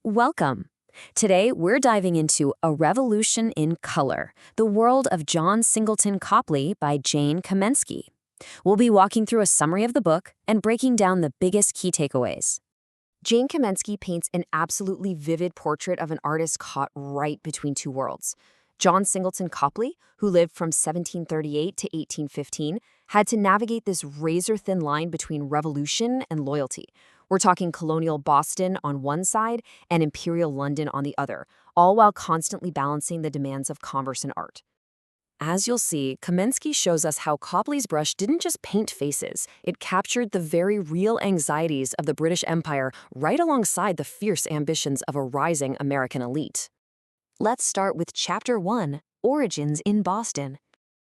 Welcome. Today, we're diving into A Revolution in Color, The World of John Singleton Copley by Jane Kamensky. We'll be walking through a summary of the book and breaking down the biggest key takeaways. Jane Kamensky paints an absolutely vivid portrait of an artist caught right between two worlds. John Singleton Copley, who lived from 1738 to 1815, had to navigate this razor-thin line between revolution and loyalty. We're talking colonial Boston on one side and imperial London on the other, all while constantly balancing the demands of commerce and art. As you'll see, Kamensky shows us how Copley's brush didn't just paint faces, it captured the very real anxieties of the British Empire right alongside the fierce ambitions of a rising American elite. Let's start with Chapter 1, Origins in Boston.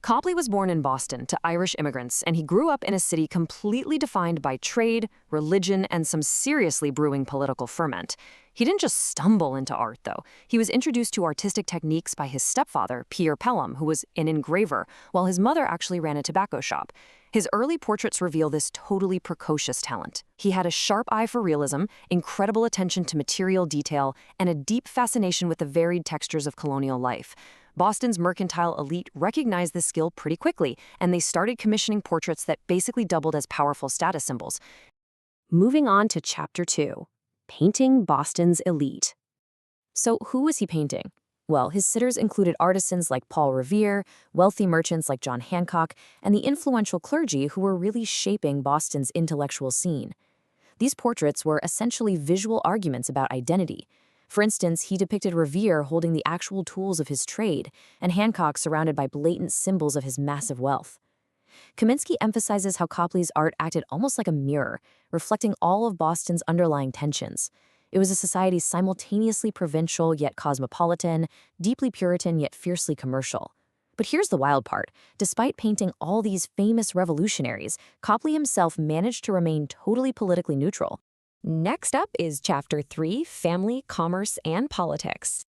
Copley was born in Boston to Irish immigrants, and he grew up in a city completely defined by trade, religion, and some seriously brewing political ferment. He didn't just stumble into art, though. He was introduced to artistic techniques by his stepfather, Pierre Pelham, who was an engraver, while his mother actually ran a tobacco shop. His early portraits reveal this totally precocious talent. He had a sharp eye for realism, incredible attention to material detail, and a deep fascination with the varied textures of colonial life. Boston's mercantile elite recognized this skill pretty quickly, and they started commissioning portraits that basically doubled as powerful status symbols. Moving on to Chapter 2, Painting Boston's Elite. So who was he painting? Well, his sitters included artisans like Paul Revere, wealthy merchants like John Hancock, and the influential clergy who were really shaping Boston's intellectual scene. These portraits were essentially visual arguments about identity. For instance, he depicted Revere holding the actual tools of his trade, and Hancock surrounded by blatant symbols of his massive wealth. Kamensky emphasizes how Copley's art acted almost like a mirror, reflecting all of Boston's underlying tensions. It was a society simultaneously provincial yet cosmopolitan, deeply Puritan yet fiercely commercial. But here's the wild part. Despite painting all these famous revolutionaries, Copley himself managed to remain totally politically neutral. Next up is Chapter 3, Family, Commerce, and Politics.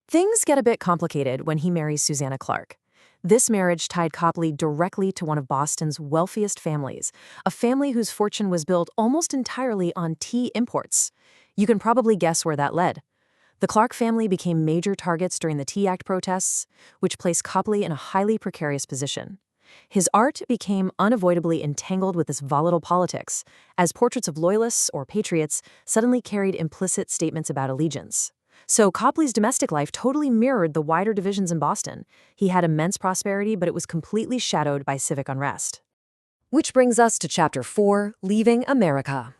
Things get a bit complicated when he marries Susanna Clark. This marriage tied Copley directly to one of Boston's wealthiest families, a family whose fortune was built almost entirely on tea imports. You can probably guess where that led. The Clark family became major targets during the Tea Act protests, which placed Copley in a highly precarious position. His art became unavoidably entangled with this volatile politics, as portraits of loyalists or patriots suddenly carried implicit statements about allegiance. So Copley's domestic life totally mirrored the wider divisions in Boston. He had immense prosperity, but it was completely shadowed by civic unrest. Which brings us to Chapter 4, Leaving America.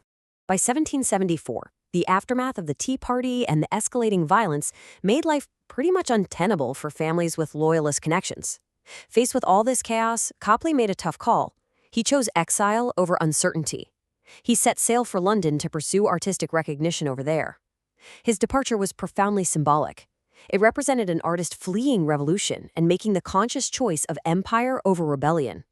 By 1774, the aftermath of the Tea Party and the escalating violence made life pretty much untenable for families with loyalist connections. Faced with all this chaos, Copley made a tough call. He chose exile over uncertainty. He set sail for London to pursue artistic recognition over there. His departure was profoundly symbolic. It represented an artist fleeing revolution and making the conscious choice of empire over rebellion.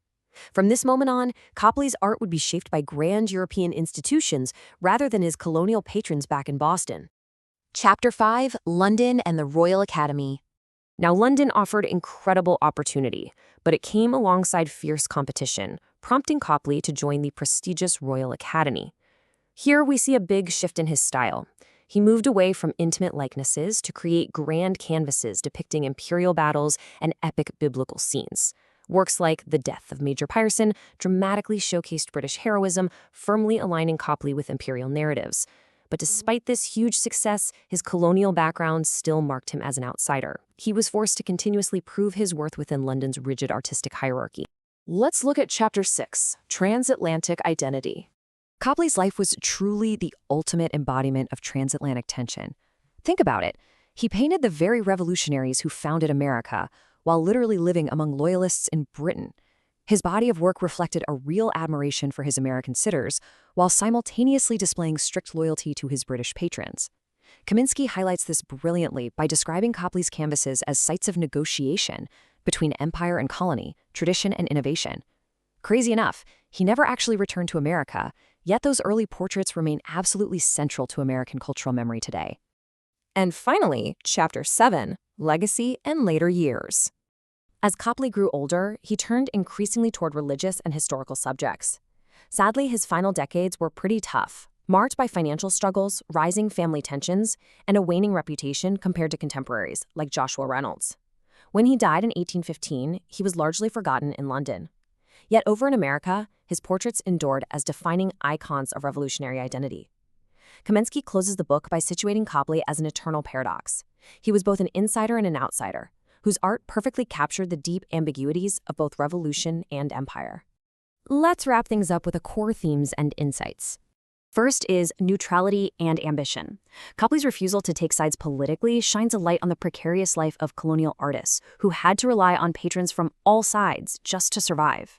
From this moment on, Copley's art would be shaped by grand European institutions rather than his colonial patrons back in Boston. Chapter 5, London and the Royal Academy. Now, London offered incredible opportunity, but it came alongside fierce competition, prompting Copley to join the prestigious Royal Academy. Here we see a big shift in his style. He moved away from intimate likenesses to create grand canvases depicting imperial battles and epic biblical scenes. Works like The Death of Major Pierson dramatically showcased British heroism, firmly aligning Copley with imperial narratives. But despite this huge success, his colonial background still marked him as an outsider. He was forced to continuously prove his worth within London's rigid artistic hierarchy. Let's look at Chapter 6, Transatlantic Identity. Copley's life was truly the ultimate embodiment of transatlantic tension. Think about it. He painted the very revolutionaries who founded America, while literally living among loyalists in Britain. His body of work reflected a real admiration for his American sitters, while simultaneously displaying strict loyalty to his British patrons. Kamensky highlights this brilliantly by describing Copley's canvases as sites of negotiation between empire and colony, tradition and innovation. Crazy enough, he never actually returned to America, yet those early portraits remain absolutely central to American cultural memory today. And finally, Chapter 7, Legacy and Later Years. As Copley grew older, he turned increasingly toward religious and historical subjects. Sadly, his final decades were pretty tough, marked by financial struggles, rising family tensions, and a waning reputation compared to contemporaries like Joshua Reynolds. When he died in 1815, he was largely forgotten in London. Yet over in America, his portraits endured as defining icons of revolutionary identity. Kamensky closes the book by situating Copley as an eternal paradox. He was both an insider and an outsider, whose art perfectly captured the deep ambiguities of both revolution and empire. Let's wrap things up with the core themes and insights. First is neutrality and ambition. Copley's refusal to take sides politically shines a light on the precarious life of colonial artists who had to rely on patrons from all sides just to survive.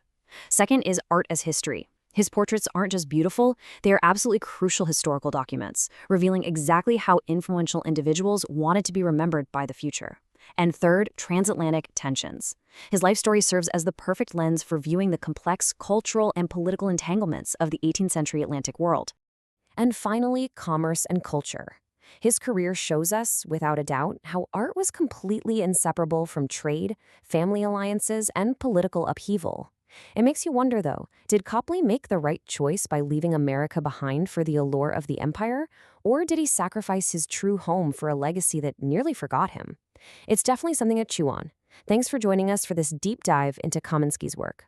Second is art as history. His portraits aren't just beautiful, they are absolutely crucial historical documents, revealing exactly how influential individuals wanted to be remembered by the future. And third, transatlantic tensions. His life story serves as the perfect lens for viewing the complex cultural and political entanglements of the 18th century Atlantic world. And finally, commerce and culture. His career shows us, without a doubt, how art was completely inseparable from trade, family alliances, and political upheaval. It makes you wonder, though, did Copley make the right choice by leaving America behind for the allure of the empire, or did he sacrifice his true home for a legacy that nearly forgot him? It's definitely something to chew on. Thanks for joining us for this deep dive into Kamensky's work.